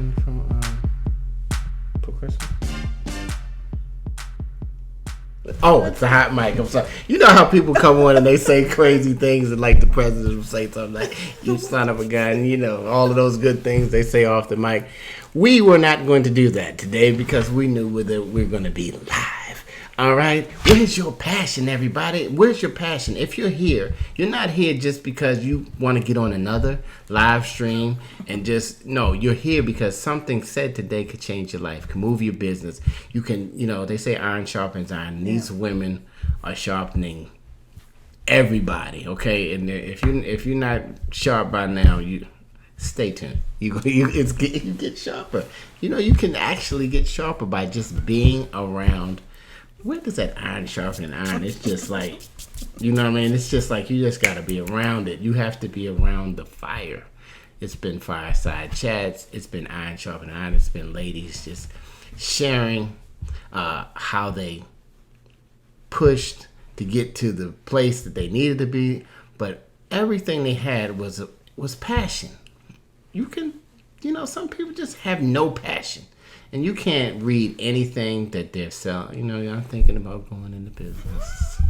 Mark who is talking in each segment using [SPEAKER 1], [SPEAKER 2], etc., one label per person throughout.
[SPEAKER 1] again for Christmas? Oh, it's a hot mic. I'm sorry. You know how people come on and they say crazy things, and like the president will say something like, "You son of a gun," you know, all of those good things they say off the mic. We were not going to do that today because we knew that we were going to be live. All right? Where's your passion, everybody? Where's your passion? If you're here, you're not here just because you want to get on another live stream and just, no, you're here because something said today could change your life, can move your business. You can, they say iron sharpens iron. And these women are sharpening everybody, okay? And if you're not sharp by now, you stay tuned. You get sharper. You can actually get sharper by just being around. Where does that iron sharpen iron? It's just like, you know what I mean? It's just like you just got to be around it. You have to be around the fire. It's been fireside chats. It's been iron sharpening iron. It's been ladies just sharing how they pushed to get to the place that they needed to be, but everything they had was passion. You can, some people just have no passion. And you can't read anything that they're selling. I'm thinking about going into business.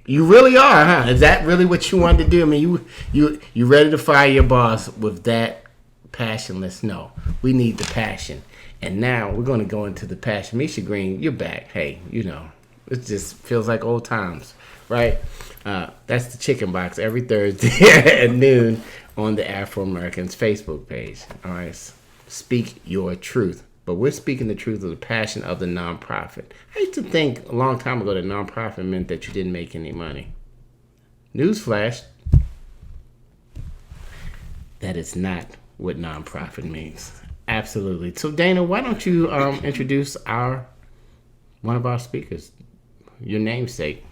[SPEAKER 1] You really are, huh? Is that really what you wanted to do? I mean, you ready to fire your boss with that passionless? No, we need the passion. And now we're going to go into the passion. Misha Green, you're back. Hey, it just feels like old times, right? That's the Chicken Box every Thursday at noon on the Afro Americans Facebook page. All right, speak your truth. But we're speaking the truth of the passion of the nonprofit. I used to think a long time ago that nonprofit meant that you didn't make any money. Newsflash, that is not what nonprofit means. Absolutely. So Dana, why don't you introduce one of our speakers, your namesake?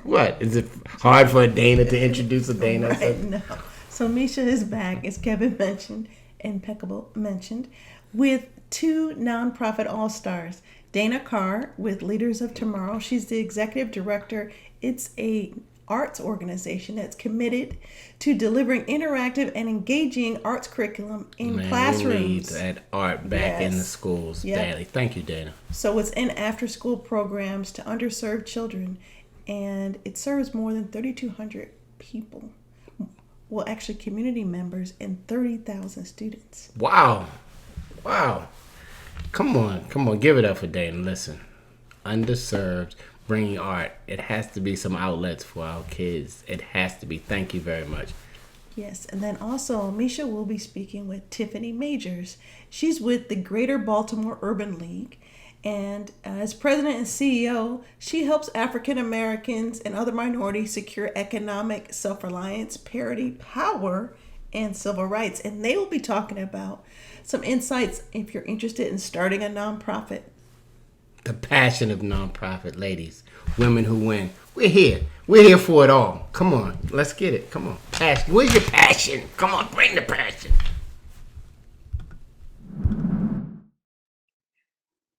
[SPEAKER 1] What? Is it hard for a Dana to introduce a Dana?
[SPEAKER 2] Right, no. So Misha is back, as Kevin mentioned. Impeccable mentioned, with two nonprofit all-stars. Dana Carr with Leaders of Tomorrow. She's the executive director. It's a arts organization that's committed to delivering interactive and engaging arts curriculum in classrooms.
[SPEAKER 1] We need that art back in the schools badly. Thank you, Dana.
[SPEAKER 2] So it's in after-school programs to underserved children, and it serves more than 3,200 people. Well, actually, community members and 30,000 students.
[SPEAKER 1] Wow. Come on. Give it up for Dana. Listen, underserved, bringing art. It has to be some outlets for our kids. It has to be. Thank you very much.
[SPEAKER 2] Yes, and then also, Misha will be speaking with Tiffany Majors. She's with the Greater Baltimore Urban League. And as president and CEO, she helps African Americans and other minorities secure economic self-reliance, parity, power, and civil rights. And they will be talking about some insights if you're interested in starting a nonprofit.
[SPEAKER 1] The passion of nonprofit, ladies, women who win. We're here. We're here for it all. Come on, let's get it. Come on, passion. Where's your passion? Come on, bring the passion.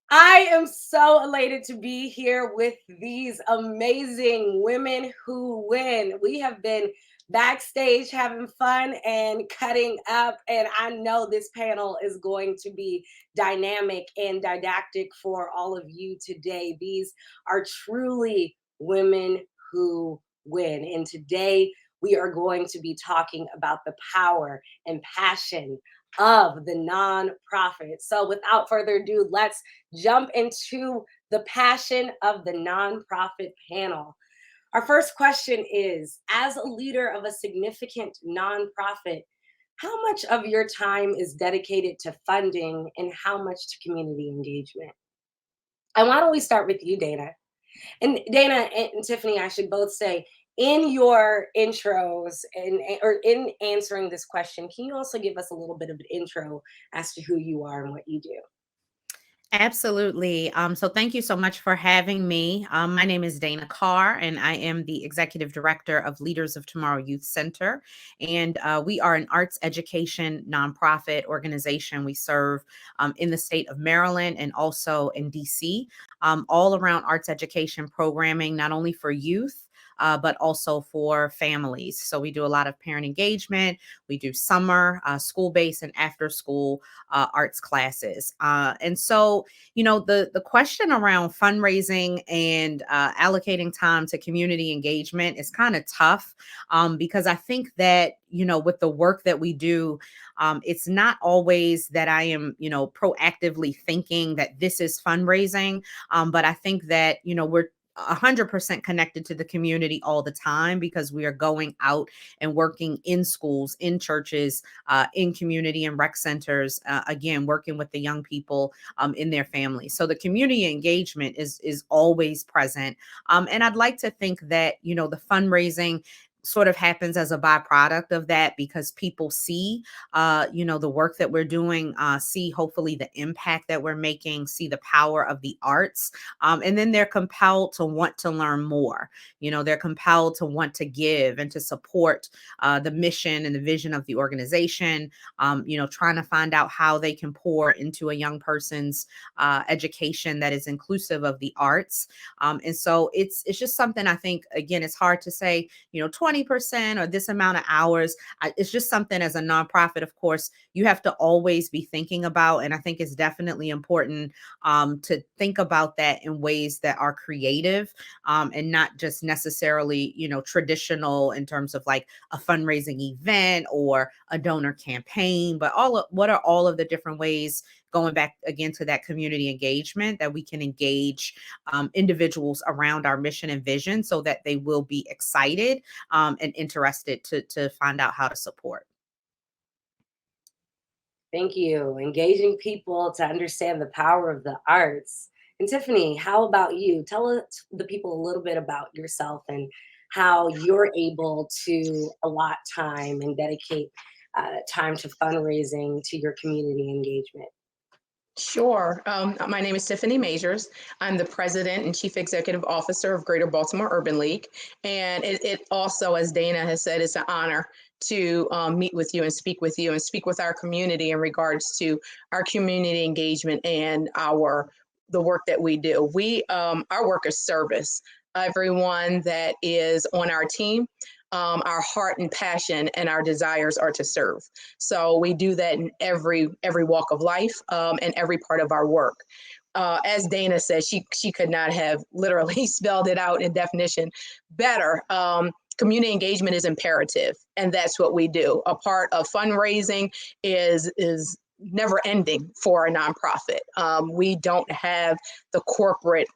[SPEAKER 3] I am so elated to be here with these amazing women who win. We have been backstage having fun and cutting up, and I know this panel is going to be dynamic and didactic for all of you today. These are truly women who win, and today we are going to be talking about the power and passion of the nonprofit. So without further ado, let's jump into the passion of the nonprofit panel. Our first question is, as a leader of a significant nonprofit, how much of your time is dedicated to funding and how much to community engagement? And why don't we start with you, Dana? And Dana and Tiffany, I should both say, in your intros or in answering this question, can you also give us a little bit of an intro as to who you are and what you do?
[SPEAKER 4] Absolutely. So thank you so much for having me. My name is Dana Carr, and I am the executive director of Leaders of Tomorrow Youth Center. And we are an arts education nonprofit organization. We serve in the state of Maryland and also in DC, all around arts education programming, not only for youth, but also for families. So we do a lot of parent engagement. We do summer, school-based, and after-school arts classes. And so, the question around fundraising and allocating time to community engagement is kind of tough, because I think that, with the work that we do, it's not always that I am, proactively thinking that this is fundraising. But I think that, we're 100% connected to the community all the time, because we are going out and working in schools, in churches, in community and rec centers, again, working with the young people in their families. So the community engagement is always present. And I'd like to think that, the fundraising sort of happens as a byproduct of that, because people see, the work that we're doing, see hopefully the impact that we're making, see the power of the arts. And then they're compelled to want to learn more. They're compelled to want to give and to support the mission and the vision of the organization, trying to find out how they can pour into a young person's education that is inclusive of the arts. And so it's just something, I think, again, it's hard to say, 20% or this amount of hours. It's just something, as a nonprofit, of course, you have to always be thinking about. And I think it's definitely important to think about that in ways that are creative, and not just necessarily, traditional in terms of like a fundraising event or a donor campaign, but what are all of the different ways, going back again to that community engagement, that we can engage individuals around our mission and vision, so that they will be excited and interested to find out how to support.
[SPEAKER 3] Thank you. Engaging people to understand the power of the arts. And Tiffany, how about you? Tell the people a little bit about yourself and how you're able to allot time and dedicate time to fundraising, to your community engagement.
[SPEAKER 5] Sure. My name is Tiffany Majors. I'm the president and chief executive officer of Greater Baltimore Urban League. And it also, as Dana has said, it's an honor to meet with you and speak with our community in regards to our community engagement and the work that we do. Our work is service. Everyone that is on our team, our heart and passion and our desires are to serve. So we do that in every walk of life, and every part of our work. As Dana said, she could not have literally spelled it out in definition better. Community engagement is imperative, and that's what we do. A part of fundraising is never ending for a nonprofit. We don't have the corporate,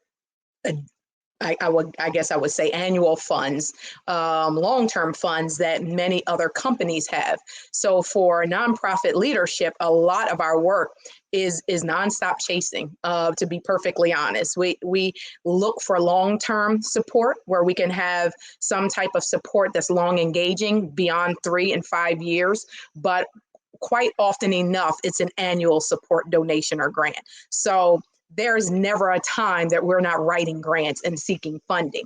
[SPEAKER 5] I guess I would say, annual funds, long-term funds that many other companies have. So for nonprofit leadership, a lot of our work is nonstop chasing. To be perfectly honest, we look for long-term support where we can have some type of support that's long engaging beyond 3 and 5 years, but quite often enough, it's an annual support donation or grant. So there is never a time that we're not writing grants and seeking funding.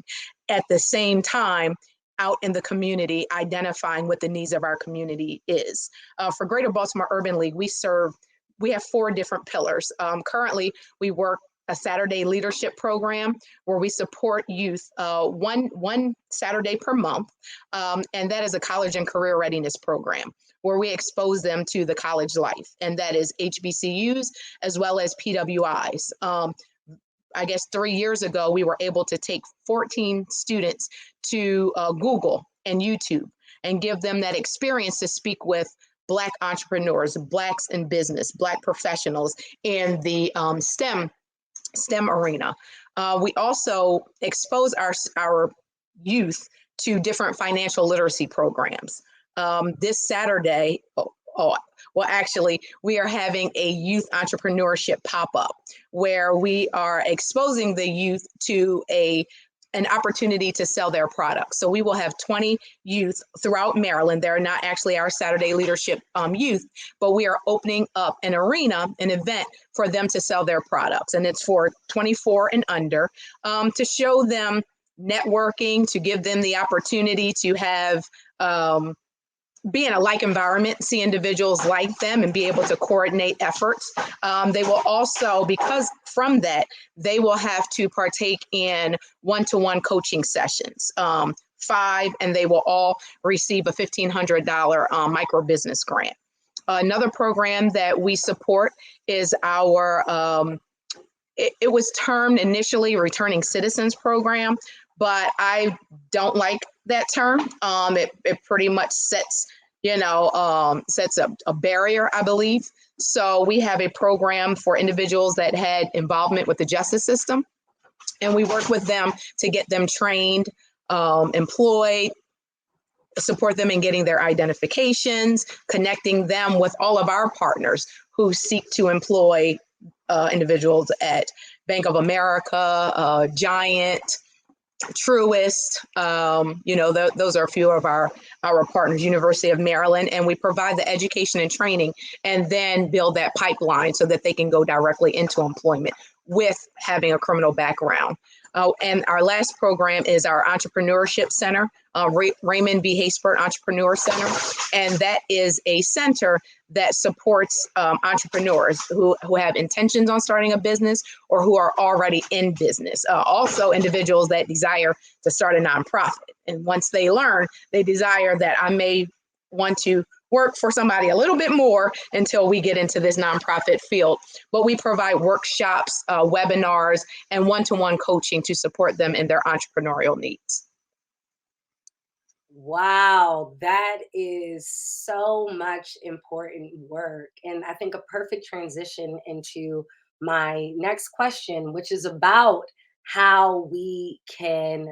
[SPEAKER 5] At the same time, out in the community, identifying what the needs of our community is. For Greater Baltimore Urban League, we have 4 different pillars. Currently, we work a Saturday leadership program where we support youth one Saturday per month. And that is a college and career readiness program where we expose them to the college life. And that is HBCUs as well as PWIs. I guess 3 years ago, we were able to take 14 students to Google and YouTube and give them that experience to speak with Black entrepreneurs, Blacks in business, Black professionals in the STEM arena. We also expose our youth to different financial literacy programs. This Saturday, actually, we are having a youth entrepreneurship pop-up where we are exposing the youth to an opportunity to sell their products. So we will have 20 youth throughout Maryland. They're not actually our Saturday leadership youth, but we are opening up an arena, an event for them to sell their products. And it's for 24 and under, to show them networking, to give them the opportunity to have be in a like environment, see individuals like them, and be able to coordinate efforts. They will also, because from that, they will have to partake in one-to-one coaching sessions 5, and they will all receive a $1,500 micro business grant. Another program that we support is our, it was termed initially Returning Citizens Program, but I don't like that term. It pretty much sets a barrier, I believe. So we have a program for individuals that had involvement with the justice system, and we work with them to get them trained, employed, support them in getting their identifications, connecting them with all of our partners who seek to employ individuals at Bank of America, Giant, Truist, those are a few of our partners, University of Maryland, and we provide the education and training and then build that pipeline so that they can go directly into employment with having a criminal background. And our last program is our Entrepreneurship Center, Raymond B. Haysbert Entrepreneur Center. And that is a center that supports entrepreneurs who have intentions on starting a business or who are already in business. Also individuals that desire to start a nonprofit. And once they learn, they desire that I may want to work for somebody a little bit more until we get into this nonprofit field. But we provide workshops, webinars, and one-to-one coaching to support them in their entrepreneurial needs.
[SPEAKER 3] Wow, that is so much important work. And I think a perfect transition into my next question, which is about how we can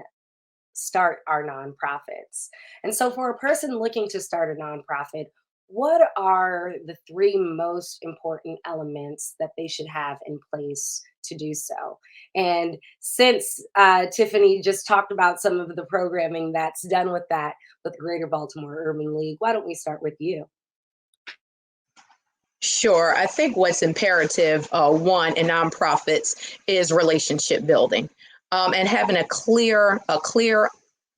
[SPEAKER 3] start our nonprofits. And so, for a person looking to start a nonprofit, what are the 3 most important elements that they should have in place to do so? And since Tiffany just talked about some of the programming that's done with that with Greater Baltimore Urban League, why don't we start with you?
[SPEAKER 5] Sure. I think what's imperative, one, in nonprofits is relationship building, and having a clear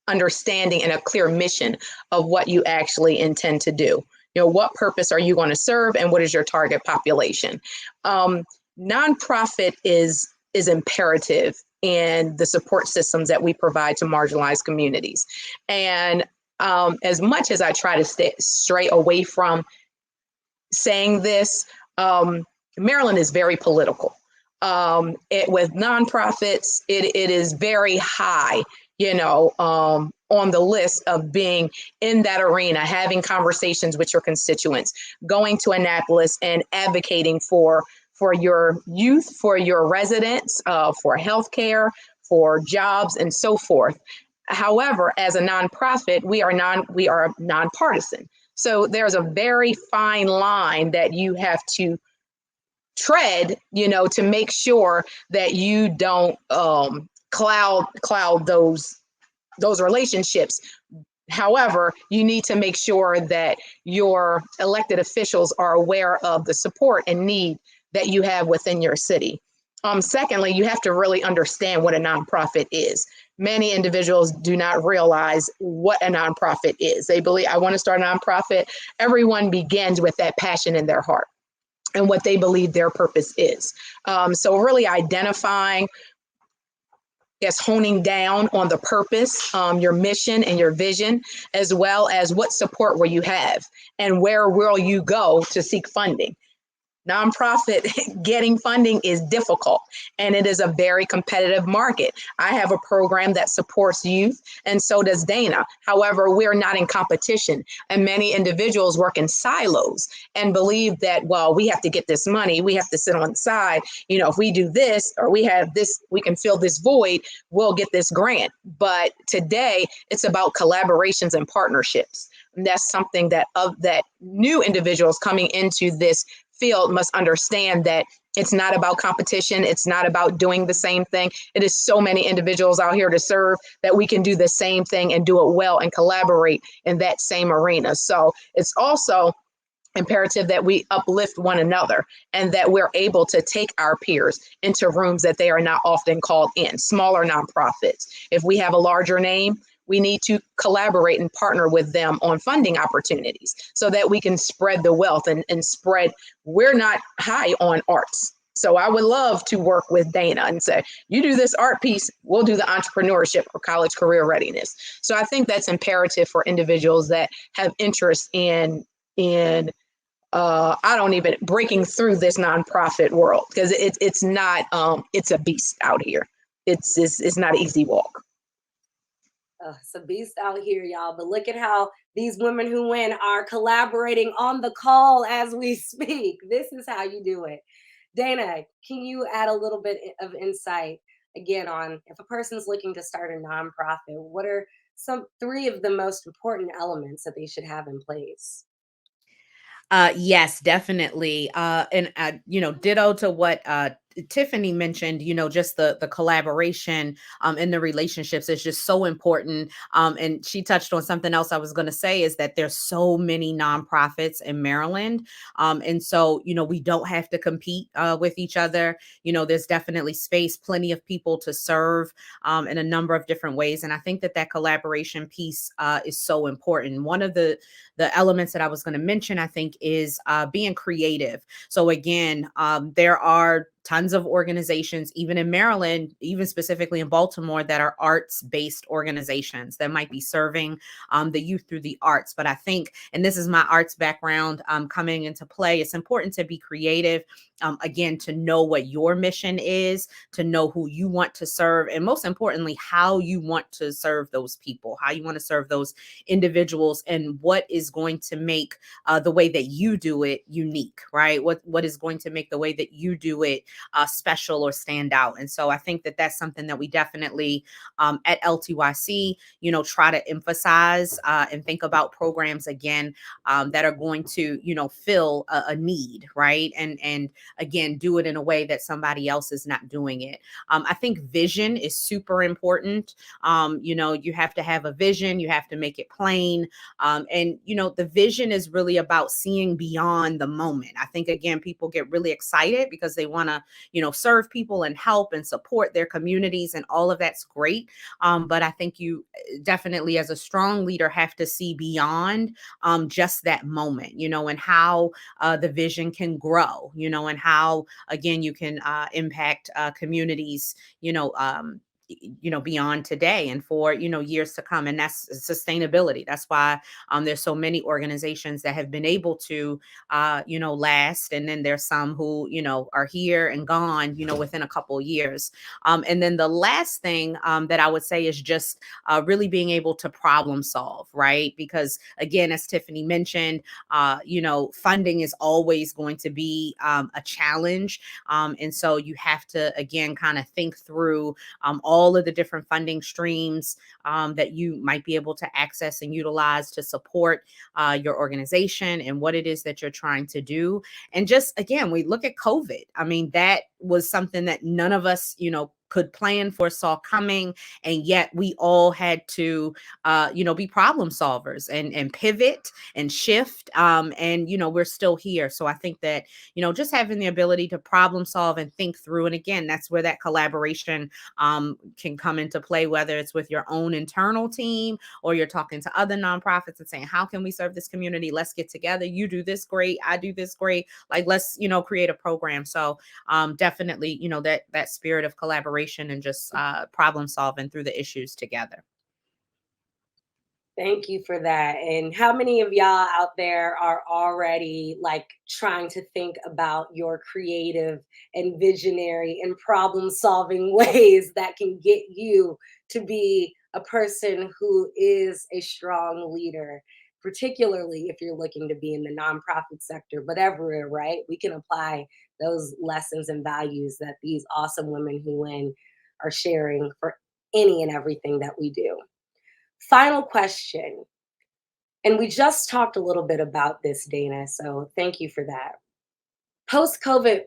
[SPEAKER 5] understanding and a clear mission of what you actually intend to do. What purpose are you going to serve, and what is your target population? Nonprofit is imperative in the support systems that we provide to marginalized communities. And as much as I try to stray away from saying this, Maryland is very political. With nonprofits, it is very high, on the list of being in that arena, having conversations with your constituents, going to Annapolis and advocating for your youth, for your residents, for healthcare, for jobs, and so forth. However, as a nonprofit, we are nonpartisan. So there's a very fine line that you have to tread, to make sure that you don't cloud those relationships. However, you need to make sure that your elected officials are aware of the support and need that you have within your city. Secondly, you have to really understand what a nonprofit is. Many individuals do not realize what a nonprofit is. They believe, I want to start a nonprofit. Everyone begins with that passion in their heart and what they believe their purpose is. So really identifying, honing down on the purpose, your mission and your vision, as well as what support will you have and where will you go to seek funding. Nonprofit getting funding is difficult, and it is a very competitive market. I have a program that supports youth, and so does Dana. However, we're not in competition, and many individuals work in silos and believe that, well, we have to get this money, we have to sit on the side. If we do this or we have this, we can fill this void, we'll get this grant. But today, it's about collaborations and partnerships. And that's something that new individuals coming into this field must understand, that it's not about competition. It's not about doing the same thing. It is so many individuals out here to serve that we can do the same thing and do it well and collaborate in that same arena. So it's also imperative that we uplift one another and that we're able to take our peers into rooms that they are not often called in, smaller nonprofits. If we have a larger name, we need to collaborate and partner with them on funding opportunities so that we can spread the wealth and spread. We're not high on arts. So I would love to work with Dana and say, you do this art piece, we'll do the entrepreneurship or college career readiness. So I think that's imperative for individuals that have interest in I don't even breaking through this nonprofit world, because it's not it's a beast out here. It's not an easy walk.
[SPEAKER 3] It's a beast out here, y'all. But look at how these women who win are collaborating on the call as we speak. This is how you do it. Dana, can you add a little bit of insight again on if a person's looking to start a nonprofit, what are some three of the most important elements that they should have in place?
[SPEAKER 4] Yes, definitely. And ditto to what Tiffany mentioned. Just the collaboration and the relationships is just so important. And she touched on something else I was going to say is that there's so many nonprofits in Maryland, and so we don't have to compete with each other. There's definitely space, plenty of people to serve in a number of different ways, and I think that collaboration piece is so important. One of the elements that I was going to mention, I think, is being creative. So again, there are tons of organizations, even in Maryland, even specifically in Baltimore, that are arts-based organizations that might be serving the youth through the arts. But I think, and this is my arts background coming into play, it's important to be creative. Again, to know what your mission is, to know who you want to serve, and most importantly, how you want to serve those people, how you want to serve those individuals, and what is going to make the way that you do it unique, right? What is going to make the way that you do it special or stand out? And so I think that that's something that we definitely at LTYC, try to emphasize and think about programs again that are going to, fill a need, right? And again, do it in a way that somebody else is not doing it. I think vision is super important. You have to have a vision, you have to make it plain. And the vision is really about seeing beyond the moment. I think, again, people get really excited because they want to, serve people and help and support their communities, and all of that's great. But I think you definitely, as a strong leader, have to see beyond just that moment, and how the vision can grow, and how, again, you can impact communities, beyond today and for, years to come. And that's sustainability. That's why there's so many organizations that have been able to, last. And then there's some who, are here and gone, within a couple of years. And then the last thing that I would say is just really being able to problem solve, right? Because again, as Tiffany mentioned, funding is always going to be a challenge. And so you have to, again, kind of think through all of the different funding streams that you might be able to access and utilize to support your organization and what it is that you're trying to do. And just, again, we look at COVID. I mean, that was something that none of us, could plan for, saw coming, and yet we all had to be problem solvers and pivot and shift, and we're still here. So I think that just having the ability to problem solve and think through, and again, that's where that collaboration can come into play, whether it's with your own internal team or you're talking to other nonprofits and saying, how can we serve this community? Let's get together. You do this great, I do this great, like, let's create a program. So definitely that spirit of collaboration and just problem solving through the issues together.
[SPEAKER 3] Thank you for that. And how many of y'all out there are already like trying to think about your creative and visionary and problem solving ways that can get you to be a person who is a strong leader, particularly if you're looking to be in the nonprofit sector, but everywhere, right? We can apply those lessons and values that these awesome women who win are sharing for any and everything that we do. Final question. And we just talked a little bit about this, Dana, so thank you for that. Post-COVID,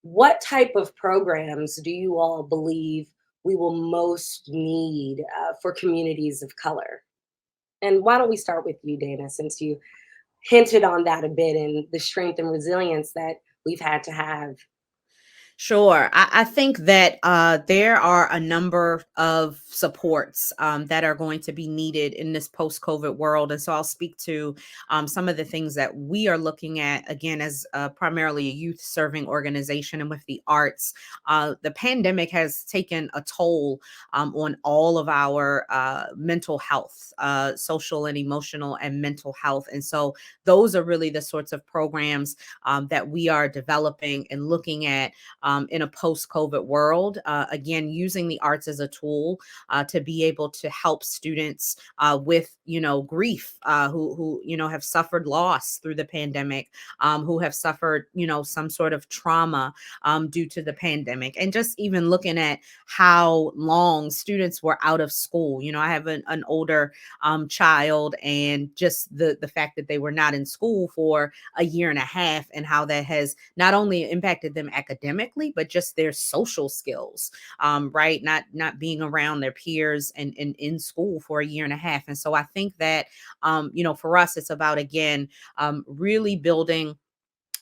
[SPEAKER 3] what type of programs do you all believe we will most need for communities of color? And why don't we start with you, Dana, since you hinted on that a bit and the strength and resilience that we've had to have.
[SPEAKER 4] Sure. I think that there are a number of supports that are going to be needed in this post COVID world. And so I'll speak to some of the things that we are looking at, again, as primarily a youth serving organization and with the arts. The pandemic has taken a toll on all of our mental health, social and emotional and mental health. And so those are really the sorts of programs that we are developing and looking at in a post-COVID world. Again, using the arts as a tool to be able to help students with, grief, who have suffered loss through the pandemic, who have suffered, some sort of trauma due to the pandemic, and just even looking at how long students were out of school. I have an older child, and just the fact that they were not in school for a year and a half, and how that has not only impacted them academically, but just their social skills, right? Not being around their peers and in school for a year and a half. And so I think that, for us, it's about, again, really building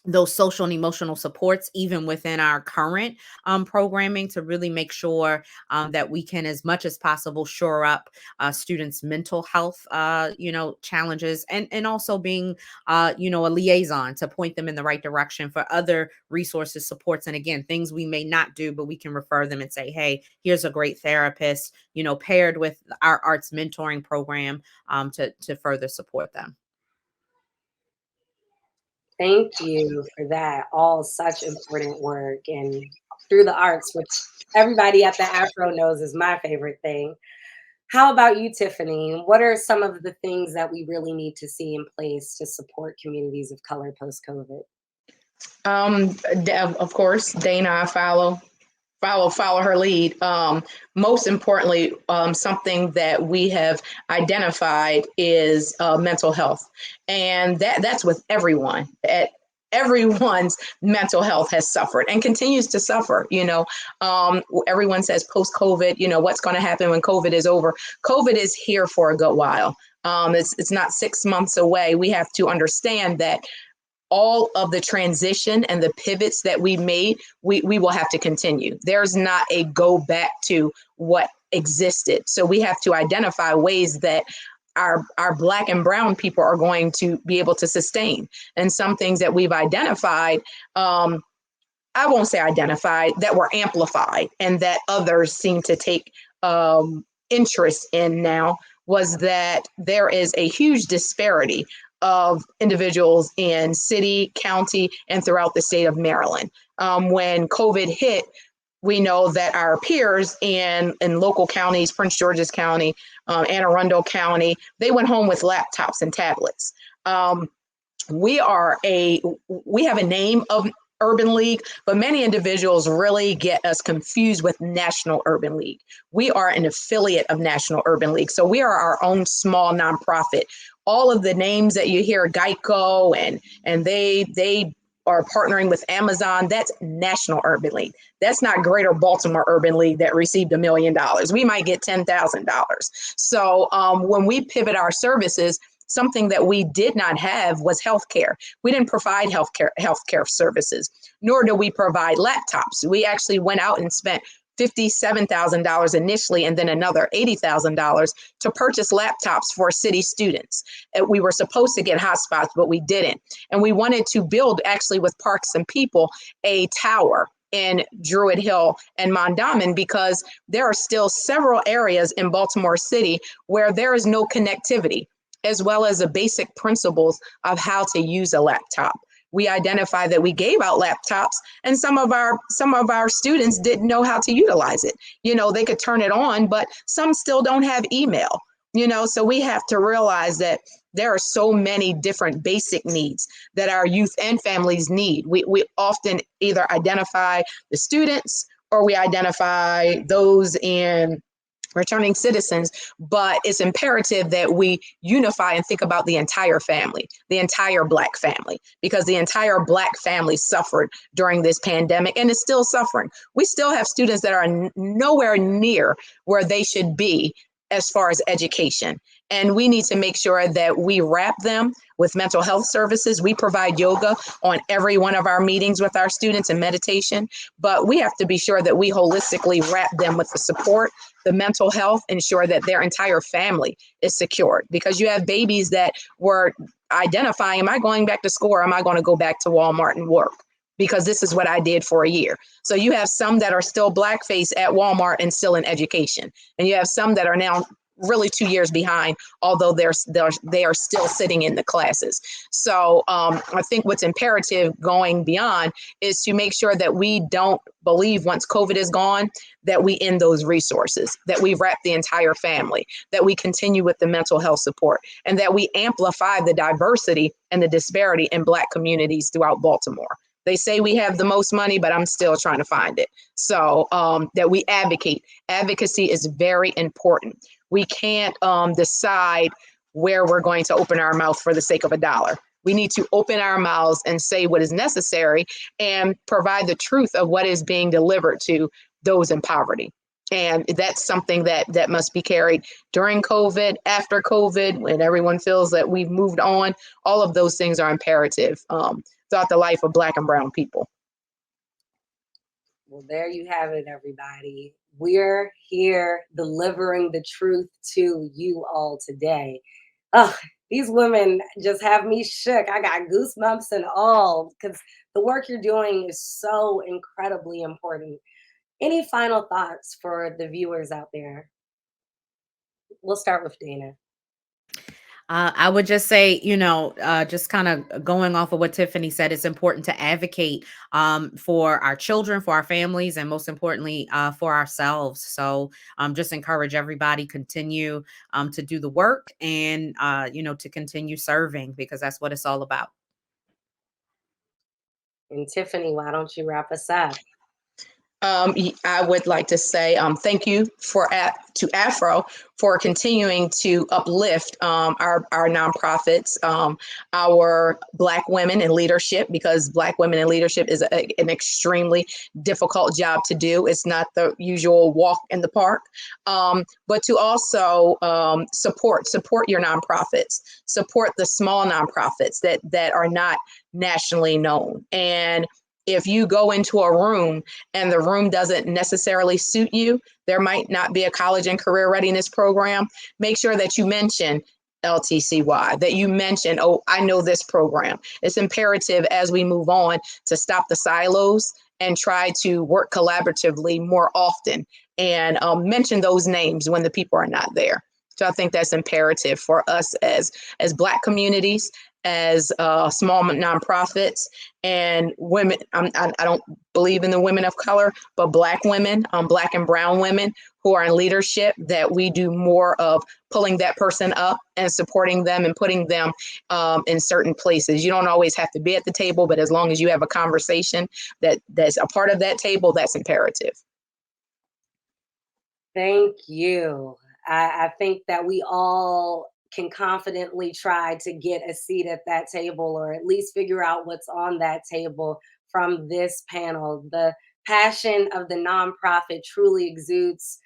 [SPEAKER 4] those social and emotional supports, even within our current programming, to really make sure that we can, as much as possible, shore up students' mental health, challenges, and also being, a liaison to point them in the right direction for other resources, supports, and again, things we may not do, but we can refer them and say, hey, here's a great therapist, paired with our arts mentoring program to further support them.
[SPEAKER 3] Thank you for that. All such important work, and through the arts, which everybody at the Afro knows is my favorite thing. How about you, Tiffany? What are some of the things that we really need to see in place to support communities of color post COVID?
[SPEAKER 5] Of course, Dana, I follow her lead. Most importantly, something that we have identified is mental health, and that's with everyone. Everyone's mental health has suffered and continues to suffer. Everyone says post COVID, what's going to happen when COVID is over? COVID is here for a good while. It's not 6 months away. We have to understand that all of the transition and the pivots that we made, we will have to continue. There's not a go back to what existed. So we have to identify ways that our Black and brown people are going to be able to sustain. And some things that we've identified, I won't say identified, that were amplified and that others seem to take interest in now, was that there is a huge disparity of individuals in city, county, and throughout the state of Maryland. When COVID hit, we know that our peers in local counties, Prince George's County, Anne Arundel County, they went home with laptops and tablets. We have a name of Urban League, but many individuals really get us confused with National Urban League. We are an affiliate of National Urban League. So we are our own small nonprofit. All of the names that you hear, Geico, and they are partnering with Amazon, that's National Urban League. That's not Greater Baltimore Urban League that received $1 million. We might get $10,000. So when we pivot our services, something that we did not have was healthcare. We didn't provide healthcare services, nor do we provide laptops. We actually went out and spent $57,000 initially, and then another $80,000 to purchase laptops for city students. We were supposed to get hotspots, but we didn't. And we wanted to build, actually with Parks and People, a tower in Druid Hill and Mondawmin, because there are still several areas in Baltimore City where there is no connectivity, as well as the basic principles of how to use a laptop. We identified that we gave out laptops, and some of our students didn't know how to utilize it. They could turn it on, but some still don't have email. So we have to realize that there are so many different basic needs that our youth and families need. We often either identify the students or we identify those in returning citizens, but it's imperative that we unify and think about the entire family, the entire Black family, because the entire Black family suffered during this pandemic and is still suffering. We still have students that are nowhere near where they should be as far as education. And we need to make sure that we wrap them With mental health services, we provide yoga on every one of our meetings with our students and meditation, but we have to be sure that we holistically wrap them with the support, the mental health, ensure that their entire family is secured, because you have babies that were identifying, am I going back to school or am I going to go back to Walmart and work? Because this is what I did for a year. So you have some that are still blackface at Walmart and still in education. And you have some that are now really 2 years behind, although they are still sitting in the classes. So I think what's imperative going beyond is to make sure that we don't believe once COVID is gone, that we end those resources, that we wrap the entire family, that we continue with the mental health support, and that we amplify the diversity and the disparity in Black communities throughout Baltimore. They say we have the most money, but I'm still trying to find it. So that we advocate. Advocacy is very important. We can't decide where we're going to open our mouth for the sake of a dollar. We need to open our mouths and say what is necessary and provide the truth of what is being delivered to those in poverty. And that's something that must be carried during COVID, after COVID, when everyone feels that we've moved on. All of those things are imperative throughout the life of Black and brown people.
[SPEAKER 3] Well, there you have it, everybody. We're here delivering the truth to you all today. Oh, these women just have me shook. I got goosebumps and all, because the work you're doing is so incredibly important. Any final thoughts for the viewers out there? We'll start with Dana.
[SPEAKER 4] I would just say, just kind of going off of what Tiffany said, it's important to advocate for our children, for our families, and most importantly, for ourselves. So just encourage everybody continue to do the work and, to continue serving, because that's what it's all about.
[SPEAKER 3] And Tiffany, why don't you wrap us up?
[SPEAKER 5] I would like to say thank you to Afro for continuing to uplift our nonprofits, our Black women in leadership, because Black women in leadership is an extremely difficult job to do. It's not the usual walk in the park, but to also support your nonprofits, support the small nonprofits that are not nationally known. And if you go into a room and the room doesn't necessarily suit you, there might not be a college and career readiness program, make sure that you mention LTCY, that you mention, oh, I know this program. It's imperative as we move on to stop the silos and try to work collaboratively more often, and mention those names when the people are not there. So I think that's imperative for us as Black communities, as small nonprofits, and women. I don't believe in the women of color, but Black women, Black and brown women who are in leadership, that we do more of pulling that person up and supporting them and putting them in certain places. You don't always have to be at the table, but as long as you have a conversation that's a part of that table, that's imperative.
[SPEAKER 3] Thank you. I think that we all can confidently try to get a seat at that table, or at least figure out what's on that table from this panel. The passion of the nonprofit truly exudes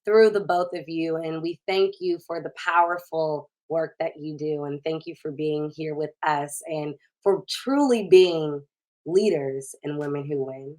[SPEAKER 3] through the both of you, and we thank you for the powerful work that you do. And thank you for being here with us and for truly being leaders and women who win.